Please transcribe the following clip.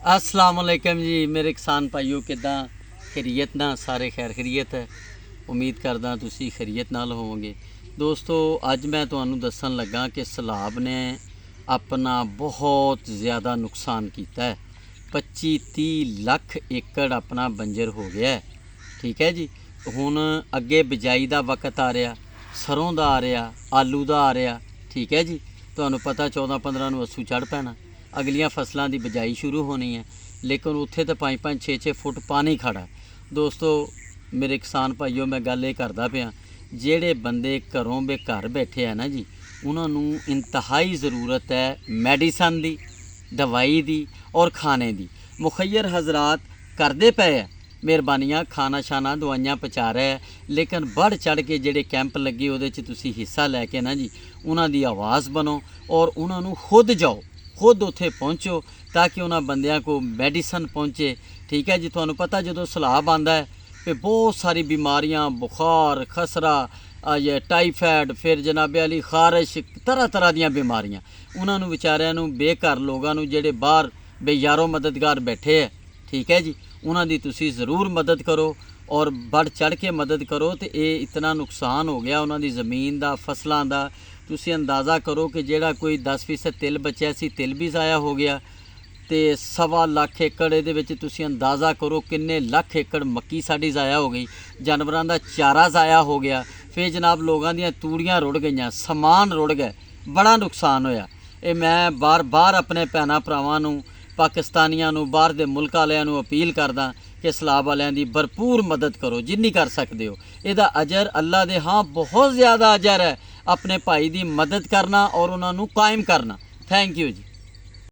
अस्सलाम वालेकुम जी मेरे किसान भाइयों किदा खैरियत ना सारे खैर खैरियत है। उम्मीद करदा तुसी खैरियत नाल होवोगे। दोस्तों अज मैं तुहानू दसन लगा कि सैलाब ने अपना बहुत ज़्यादा नुकसान किया है। 25-30 लाख एकड़ अपना बंजर हो गया है। ठीक है जी। हुण अगे बिजाई का वक्त आ रहा, सरों का आ रहा, आलू का आ रहा। ठीक है जी। तुहानू पता 14-15 नूं अस्सू चढ़ पैना, अगलियां फसलों की बिजाई शुरू होनी है, लेकिन उत्थे तो 5-5 6-6 फुट पानी खड़ा। दोस्तों मेरे किसान भाइयों मैं गल ये करदा पिया, जेड़े बंदे घरों घर बैठे हैं ना जी, उन्होंने इंतहाई ज़रूरत है मैडिसन की, दवाई की और खाने की। मुखैर हजरात करते पे है मेहरबानियाँ, खाना शाना दवाइयाँ पहुँचा रहे हैं, लेकिन बढ़ चढ़ के जेड़े कैंप लगे उहदे च तुसी हिस्सा लैके ना जी उन्हां दी आवाज़ बनो और उन्होंने खुद जाओ, खुद उत्थे पहुँचो ताकि उन्होंने बंदियां को मैडिसन पहुँचे। ठीक है जी। तुहानू पता जो सैलाब आंदा है कि बहुत सारी बीमारियां, बुखार, खसरा, ये टाइफाइड, फिर जनाबे अली खारिश, तरह तरह दीयां बीमारियां उन्होंने बेचारियां नू बेघर लोगों नू जेड़े बाहर बेयारो मददगार बैठे है। ठीक है जी। उन्होंने तुसी ज़रूर मदद करो और बढ़ चढ़ के मदद करो। तो ये इतना नुकसान हो गया उन्होंने ज़मीन का, फसलों का। तुसी अंदाज़ा करो कि जेड़ा कोई 10% तिल बचा सी, तिल भी ज़ाया हो गया। तो 1.25 लाख एकड़ ये तुसी अंदाज़ा करो किन्ने लख एकड़ मक्की साड़ी ज़ाया हो गई, जानवरों का चारा ज़ाया हो गया। फिर जनाब लोगों दी तूड़ियाँ रुड़ गई, समान रुड़ गए, बड़ा नुकसान होया। ये मैं बार बार अपने भैनों भरावां नूं, पाकिस्तानियों नूं, बाहर दे मुल्क वालियां नूं अपील करदा कि सैलाब वालियां दी भरपूर मदद करो जिन्नी कर सकते हो। इहदा अजर अल्लाह दे हाँ बहुत ज़्यादा अजर है अपने भाई की मदद करना और उन्होंने कायम करना। Thank you ji.